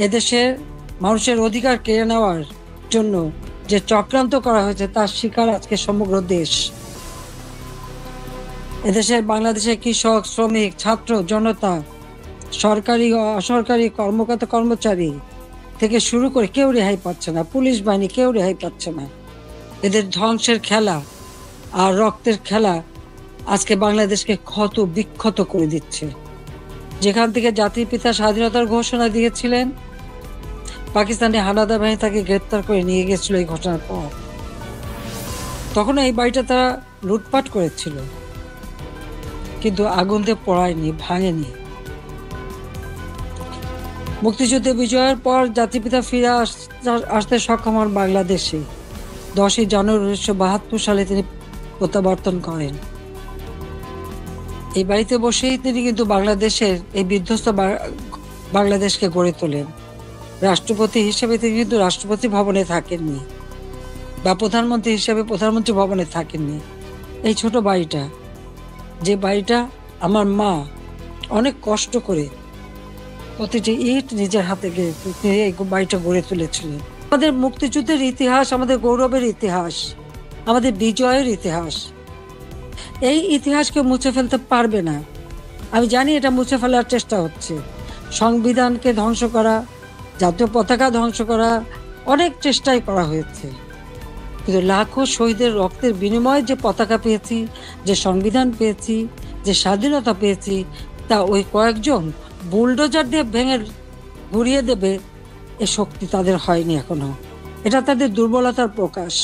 এদেশের মানুষের অধিকার কেড়ে নেওয়ার জন্য যে চক্রান্ত করা হয়েছে তার শিকার আজকে সমগ্র দেশ। এদেশের বাংলাদেশের কৃষক, শ্রমিক, ছাত্র, জনতা, সরকারি ও অসরকারি কর্মকর্তা কর্মচারী থেকে শুরু করে কেউ রেহাই পাচ্ছে না, পুলিশ বাহিনী কেউ রেহাই পাচ্ছে না। এদের ধ্বংসের খেলা আর রক্তের খেলা আজকে বাংলাদেশকে ক্ষত বিক্ষত করে দিচ্ছে। যেখান থেকে জাতির পিতা স্বাধীনতার ঘোষণা দিয়েছিলেন, পাকিস্তানি হানাদার বাহিনী তাকে গ্রেপ্তার করে নিয়ে গেছিল এই ঘটনার পর। তখন এই বাড়িটা তারা লুটপাট করেছিল, কিন্তু আগুন দিয়ে পোড়ায়নি, ভাঙেনি। মুক্তিযুদ্ধে বিজয়ের পর জাতিপিতা ফিরে আসতে সক্ষম হন বাংলাদেশে। 10ই জানুয়ারি 1972 সালে তিনি প্রত্যাবর্তন করেন। এই বাড়িতে বসেই তিনি কিন্তু বাংলাদেশের এই বিধ্বস্ত বাংলাদেশকে গড়ে তোলেন। রাষ্ট্রপতি হিসেবে তিনি কিন্তু রাষ্ট্রপতি ভবনে থাকেননি, বা প্রধানমন্ত্রী হিসেবে প্রধানমন্ত্রী ভবনে থাকেননি। এই ছোট বাড়িটা, যে বাড়িটা আমার মা অনেক কষ্ট করে প্রতিটি ইট নিজের হাতে এই বাড়িটা গড়ে তুলেছিলেন। আমাদের মুক্তিযুদ্ধের ইতিহাস, আমাদের গৌরবের ইতিহাস, আমাদের বিজয়ের ইতিহাস, এই ইতিহাসকে মুছে ফেলতে পারবে না। আমি জানি এটা মুছে ফেলার চেষ্টা হচ্ছে, সংবিধানকে ধ্বংস করা, জাতীয় পতাকা ধ্বংস করা, অনেক চেষ্টাই করা হয়েছে। কিন্তু লাখো শহীদের রক্তের বিনিময়ে যে পতাকা পেয়েছি, যে সংবিধান পেয়েছি, যে স্বাধীনতা পেয়েছি, তা ওই কয়েকজন বুলডোজার দিয়ে ভেঙে ঘুরিয়ে দেবে এ শক্তি তাদের হয়নি এখনো। এটা তাদের দুর্বলতার প্রকাশ।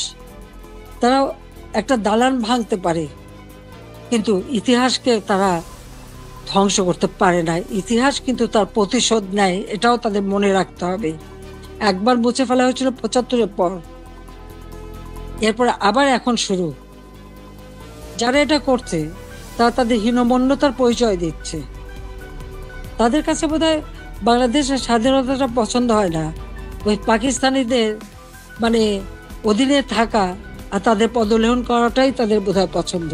তারা একটা দালান ভাঙতে পারে, কিন্তু ইতিহাসকে তারা ধ্বংস করতে পারে না। ইতিহাস কিন্তু তার প্রতিশোধ নেয়, এটাও তাদের মনে রাখতে হবে। একবার মুছে ফেলা হয়েছিল 75-এর পর, এরপরে আবার এখন শুরু। যারা এটা করছে তারা তাদের হীনমন্যতার পরিচয় দিচ্ছে। তাদের কাছে বোধহয় বাংলাদেশের স্বাধীনতাটা পছন্দ হয় না, ওই পাকিস্তানিদের মানে অধীনে থাকা আর তাদের পদলেহন করাটাই তাদের বোধহয় পছন্দ।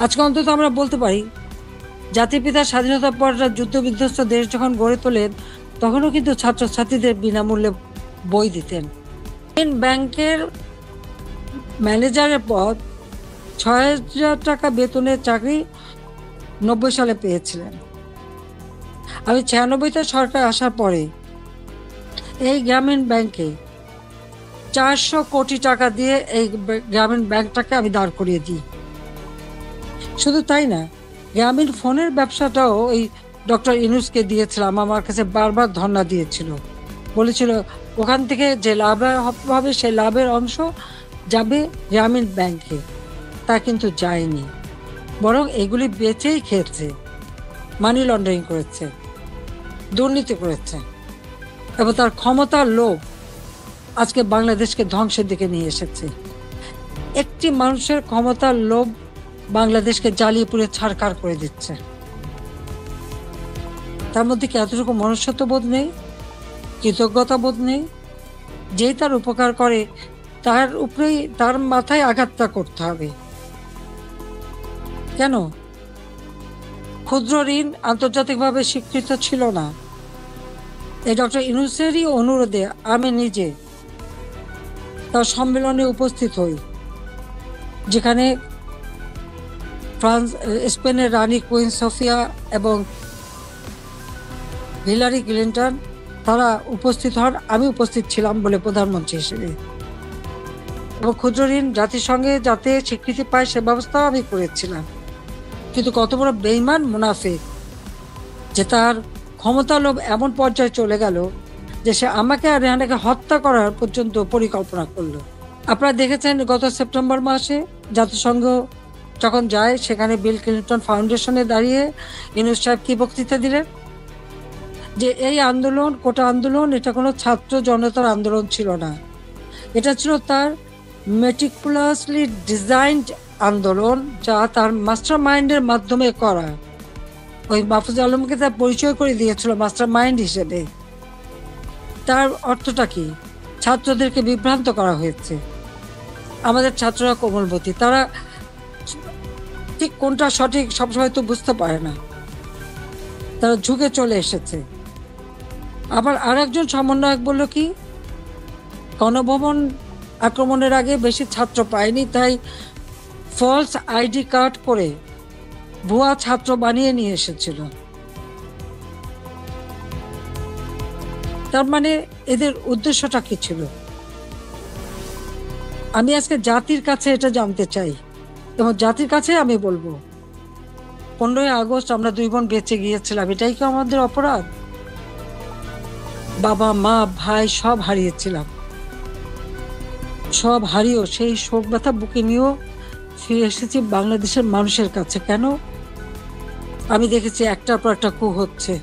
আজকে অন্তত আমরা বলতে পারি, জাতির পিতা স্বাধীনতার পর যুদ্ধ বিধ্বস্ত দেশ যখন গড়ে তোলেন, তখনও কিন্তু ছাত্রছাত্রীদের বিনামূল্যে বই দিতেন। ব্যাংকের ম্যানেজারের পদ 6,000 টাকা বেতনের চাকরি 90 সালে পেয়েছিলেন। আমি 96-তে সরকার আসার পরে এই গ্রামীণ ব্যাংকে 400 কোটি টাকা দিয়ে এই গ্রামীণ ব্যাংকটাকে আমি দাঁড় করিয়ে দিই। শুধু তাই না, গ্রামীণ ফোনের ব্যবসাটাও ওই ডক্টর ইউনূসকে দিয়েছিলাম। আমার কাছে বারবার ধর্ণা দিয়েছিল, বলেছিল ওখান থেকে যে লাভ হবে সেই লাভের অংশ যাবে গ্রামীণ ব্যাংকে। তা কিন্তু যায়নি, বরং এগুলি বেচেই খেয়েছে, মানি লন্ডারিং করেছে, দুর্নীতি করেছে, এবং তার ক্ষমতার লোভ আজকে বাংলাদেশকে ধ্বংসের দিকে নিয়ে এসেছে। একটি মানুষের ক্ষমতার লোভ বাংলাদেশকে জ্বালিয়ে পুড়ে ছারখার করে দিচ্ছে। তার মধ্যে কি এতটুকু মনুষ্যত্ব বোধ নেই, কৃতজ্ঞতা বোধ নেই? যেই তার উপকার করে তার উপরেই, তার মাথায় আঘাতটা করতে হবে কেন? ক্ষুদ্র ঋণ আন্তর্জাতিকভাবে স্বীকৃত ছিল না। এই ডক্টর ইউনূসেরই অনুরোধে আমি নিজে তার সম্মেলনে উপস্থিত হই, যেখানে স্পেনের রানী কুইন সোফিয়া এবং হিলারি ক্লিন্টন তারা উপস্থিত হন। আমি উপস্থিত ছিলাম বলে প্রধানমন্ত্রী হিসেবে, এবং ক্ষুদ্র ঋণ জাতিসংঘে যাতে স্বীকৃতি পায় সে ব্যবস্থাও আমি করেছিলাম। কিন্তু কত বড় বেঈমান মুনাফিক যে তার ক্ষমতা লোভ এমন পর্যায়ে চলে গেল যে সে আমাকে আর রেহানাকে হত্যা করার পর্যন্ত পরিকল্পনা করলো। আপনারা দেখেছেন গত সেপ্টেম্বর মাসে জাতিসংঘ যখন যায়, সেখানে বিল ক্লিন্টন ফাউন্ডেশনে দাঁড়িয়ে ইউনূস সাহেব কি বক্তৃতা দিলেন যে এই আন্দোলন, কোটা আন্দোলন, এটা কোনো ছাত্র জনতার আন্দোলন ছিল না, এটা ছিল তার মেটিকুলাসলি ডিজাইনড আন্দোলন, যা তার মাস্টার মাইন্ডের মাধ্যমে করা। ওই মাহফুজ আলমকে তার পরিচয় করে দিয়েছিল মাস্টার মাইন্ড হিসেবে। তার অর্থটা কি? ছাত্রদেরকে বিভ্রান্ত করা হয়েছে, আমাদের ছাত্ররা কোমলমতি, তারা ঠিক কোনটা সঠিক সবসময় তো বুঝতে পারে না, তারা ঝুঁকে চলে এসেছে। আবার আরেকজন সমন্বয়ক বলল কি, গণভবন আক্রমণের আগে বেশি ছাত্র পায়নি, তাই ফলস আইডি কার্ড করে ভুয়া ছাত্র বানিয়ে নিয়ে এসেছিল। তার মানে এদের উদ্দেশ্যটা কি ছিল? আমি আজকে জাতির কাছে এটা জানতে চাই, এবং জাতির কাছে আমি বলবো, 15ই আগস্ট আমরা 2 বোন বেঁচে গিয়েছিলাম, এটাই কি আমাদের অপরাধ? বাবা মা ভাই সব হারিয়েছিলাম, সব হারিয়েও সেই শোক ব্যথা বুকে নিয়েও ফিরে এসেছি বাংলাদেশের মানুষের কাছে। কেন? আমি দেখেছি একটার পর একটা কূপ হচ্ছে।